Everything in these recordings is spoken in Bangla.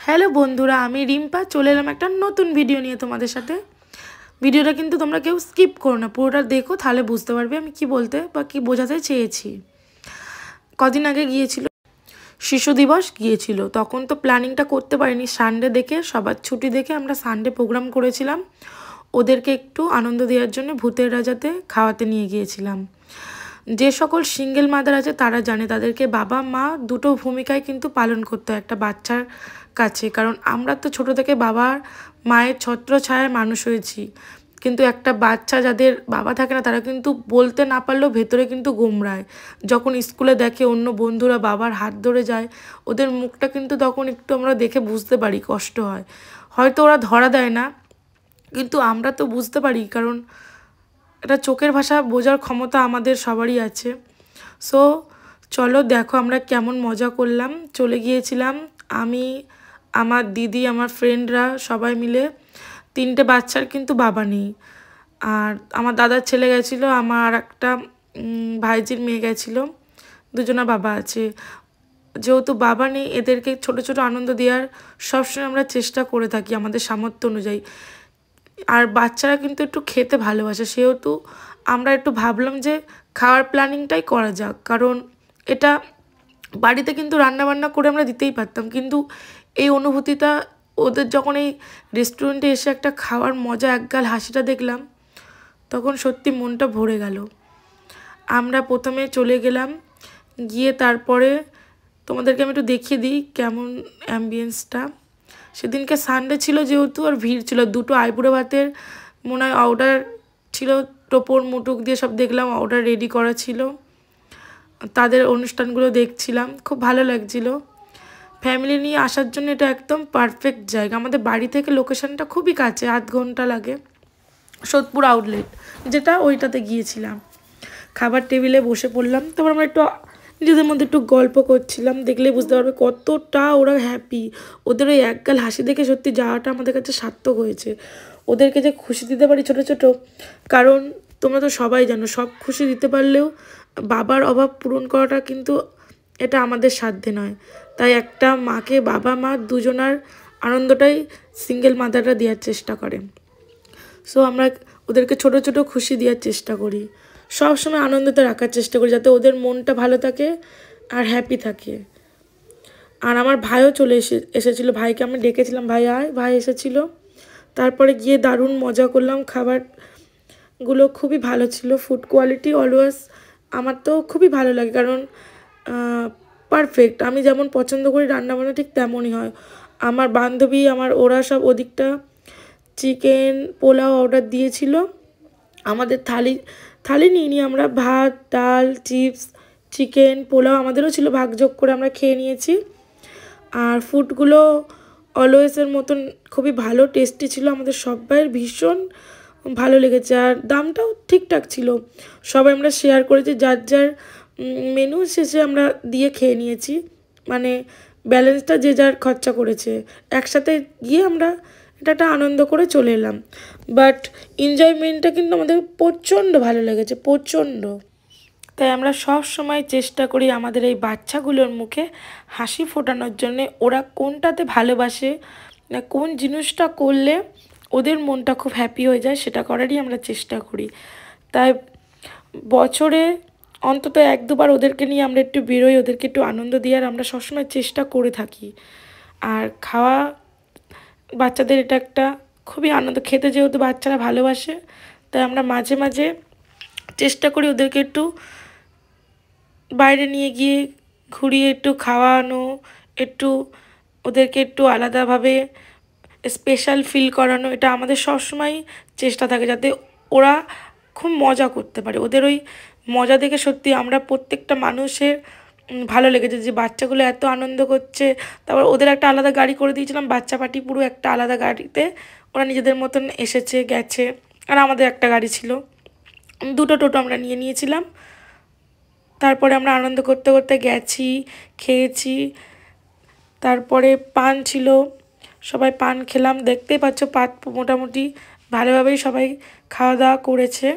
হ্যালো বন্ধুরা, আমি রিম্পা চলে এলাম একটা নতুন ভিডিও নিয়ে তোমাদের সাথে। ভিডিওটা কিন্তু তোমরা কেউ স্কিপ করো না, পুরোটা দেখো, তাহলে বুঝতে পারবে আমি কি বলতে বা কি বোঝাতে চেয়েছি। কদিন আগে গিয়েছিল শিশু দিবস গিয়েছিল, তখন তো প্ল্যানিংটা করতে পারিনি। সানডে দেখে, সবার ছুটি দেখে আমরা সানডে প্রোগ্রাম করেছিলাম। ওদেরকে একটু আনন্দ দেওয়ার জন্য ভূতের রাজাতে খাওয়াতে নিয়ে গিয়েছিলাম। যে সকল সিঙ্গেল মাদার আছে তারা জানে তাদেরকে বাবা মা দুটো ভূমিকায় কিন্তু পালন করতে হয় একটা বাচ্চার কাছে। কারণ আমরা তো ছোট থেকে বাবার মায়ের ছত্রছায়ায় মানুষ হয়েছি, কিন্তু একটা বাচ্চা যাদের বাবা থাকে না তারা কিন্তু বলতে না পারলেও ভেতরে কিন্তু গোমড়ায়। যখন স্কুলে দেখে অন্য বন্ধুরা বাবার হাত ধরে যায়, ওদের মুখটা কিন্তু তখন একটু আমরা দেখে বুঝতে পারি কষ্ট হয়। হয়তো ওরা ধরা দেয় না, কিন্তু আমরা তো বুঝতে পারি, কারণ এটা চোখের ভাষা বোঝার ক্ষমতা আমাদের সবারই আছে। সো চলো দেখো আমরা কেমন মজা করলাম। চলে গিয়েছিলাম আমি, আমার দিদি, আমার ফ্রেন্ডরা সবাই মিলে। তিনটে বাচ্চার কিন্তু বাবা নেই, আর আমার দাদার ছেলে গেছিলো, আমার একটা ভাইজির মেয়ে গেছিলো, দুজনা বাবা আছে। যেহেতু বাবা নেই, এদেরকে ছোট ছোট আনন্দ দেওয়ার সবসময় আমরা চেষ্টা করে থাকি আমাদের সামর্থ্য অনুযায়ী। আর বাচ্চারা কিন্তু একটু খেতে ভালোবাসে, সেহেতু আমরা একটু ভাবলাম যে খাওয়ার প্ল্যানিংটাই করা যাক। কারণ এটা বাড়িতে কিন্তু রান্নাবান্না করে আমরা দিতেই পারতাম, কিন্তু এই অনুভূতিটা ওদের যখন এই রেস্টুরেন্টে এসে একটা খাওয়ার মজা, একগাল হাসিটা দেখলাম, তখন সত্যি মনটা ভরে গেল। আমরা প্রথমে চলে গেলাম, গিয়ে তারপরে তোমাদেরকে আমি একটু দেখিয়ে দিই কেমন অ্যাম্বিয়েন্সটা। সেদিনকে সানডে ছিল যেহেতু, আর ভিড় ছিল। দুটো আইবুড়ো ভাতের মনে হয় অর্ডার ছিল, টোপর মুটুক দিয়ে সব দেখলাম অর্ডার রেডি করা ছিল। তাদের অনুষ্ঠানগুলো দেখছিলাম, খুব ভালো লাগছিল। ফ্যামিলি নিয়ে আসার জন্য এটা একদম পারফেক্ট জায়গা। আমাদের বাড়ি থেকে লোকেশনটা খুবই কাছে, আধ ঘন্টা লাগে। সোদপুর আউটলেট যেটা, ওইটাতে গিয়েছিলাম। খাবার টেবিলে বসে পড়লাম, তারপর আমরা একটু নিজেদের মধ্যে একটু গল্প করছিলাম। দেখলেই বুঝতে পারবে কতটা ওরা হ্যাপি। ওদের ওই একগাল হাসি দেখে সত্যি যাওয়াটা আমাদের কাছে সার্থক হয়েছে। ওদেরকে যে খুশি দিতে পারি ছোট ছোট, কারণ তোমরা তো সবাই জানো সব খুশি দিতে পারলেও বাবার অভাব পূরণ করাটা কিন্তু এটা আমাদের সাধ্যে নয়। তাই একটা মাকে বাবা মা দুজনার আনন্দটাই সিঙ্গেল মাদাররা দেওয়ার চেষ্টা করে। সো আমরা ওদেরকে ছোট ছোট খুশি দেওয়ার চেষ্টা করি, সবসময় আনন্দতে রাখার চেষ্টা করি, যাতে ওদের মনটা ভালো থাকে আর হ্যাপি থাকে। আর আমার ভাইও চলে এসেছিলো, ভাইকে আমি ডেকেছিলাম, ভাই আয়, ভাই এসেছিলো। তারপরে গিয়ে দারুণ মজা করলাম। খাবারগুলো খুবই ভালো ছিল, ফুড কোয়ালিটি অলওয়েজ আমার তো খুবই ভালো লাগে, কারণ পারফেক্ট। আমি যেমন পছন্দ করি রান্নাবান্না ঠিক তেমনই হয়। আমার বান্ধবী, ওরা সব ওদিকটা চিকেন পোলাও অর্ডার দিয়েছিল। আমাদের থালি নিয়ে নিয়ে আমরা ভাত, ডাল, চিপস, চিকেন পোলাও আমাদেরও ছিল, ভাগযোগ করে আমরা খেয়ে নিয়েছি। আর ফুডগুলো অলওয়েজের মতন খুবই ভালো, টেস্টি ছিল। আমাদের সবাই ভীষণ ভালো লেগেছে, আর দামটাও ঠিকঠাক ছিল। সবাই আমরা শেয়ার করেছি, যার যার মেনু শেষে আমরা দিয়ে খেয়ে নিয়েছি, মানে ব্যালেন্সটা যে যার খরচা করেছে। একসাথে গিয়ে আমরা এটা একটা আনন্দ করে চলে এলাম। বাট এনজয়মেন্টটা কিন্তু আমাদের প্রচণ্ড ভালো লেগেছে, প্রচণ্ড। তাই আমরা সব সময় চেষ্টা করি আমাদের এই বাচ্চাগুলোর মুখে হাসি ফোটানোর জন্যে। ওরা কোনটাতে ভালোবাসে, না কোন জিনিসটা করলে ওদের মনটা খুব হ্যাপি হয়ে যায়, সেটা করারই আমরা চেষ্টা করি। তাই বছরে অন্তত এক দুবার ওদেরকে নিয়ে আমরা একটু বেরোই, ওদেরকে একটু আনন্দ দেওয়ার আমরা সবসময় চেষ্টা করে থাকি। আর খাওয়া বাচ্চাদের এটা একটা খুবই আনন্দ, খেতে যেহেতু বাচ্চারা ভালোবাসে, তাই আমরা মাঝে মাঝে চেষ্টা করি ওদেরকে একটু বাইরে নিয়ে গিয়ে ঘুরিয়ে একটু খাওয়ানো, একটু ওদেরকে একটু আলাদাভাবে স্পেশাল ফিল করানো। এটা আমাদের সবসময় চেষ্টা থাকে যাতে ওরা খুব মজা করতে পারে। ওদের ওই মজা দেখে সত্যি আমরা প্রত্যেকটা মানুষের ভালো লেগেছে যে বাচ্চাগুলো এত আনন্দ করছে। তারপর ওদের একটা আলাদা গাড়ি করে দিয়েছিলাম, বাচ্চা পার্টি পুরো একটা আলাদা গাড়িতে ওরা নিজেদের মতন এসেছে গেছে। আর আমাদের একটা গাড়ি ছিল, দুটো টোটো আমরা নিয়ে নিয়েছিলাম। তারপরে আমরা আনন্দ করতে করতে গেছি, খেয়েছি। তারপরে পান ছিল, সবাই পান খেলাম। দেখতেই পাচ্ছ পাত মোটামুটি ভালোভাবেই সবাই খাওয়া দাওয়া করেছে।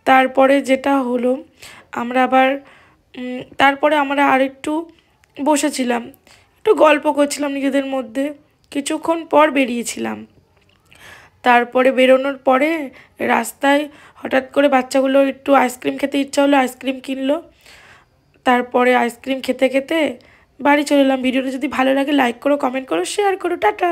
তারপরে যেটা হলো, আমরা আবার তারপরে আমরা আরেকটু বসেছিলাম, একটু গল্প করছিলাম নিজেদের মধ্যে। কিছুক্ষণ পর বেরিয়েছিলাম। তারপরে বেরোনোর পরে রাস্তায় হঠাৎ করে বাচ্চাগুলো একটু আইসক্রিম খেতে ইচ্ছা হলো, আইসক্রিম কিনলো। তারপরে আইসক্রিম খেতে খেতে বাড়ি চলে এলাম। ভিডিওটা যদি ভালো লাগে লাইক করো, কমেন্ট করো, শেয়ার করো। টাটা।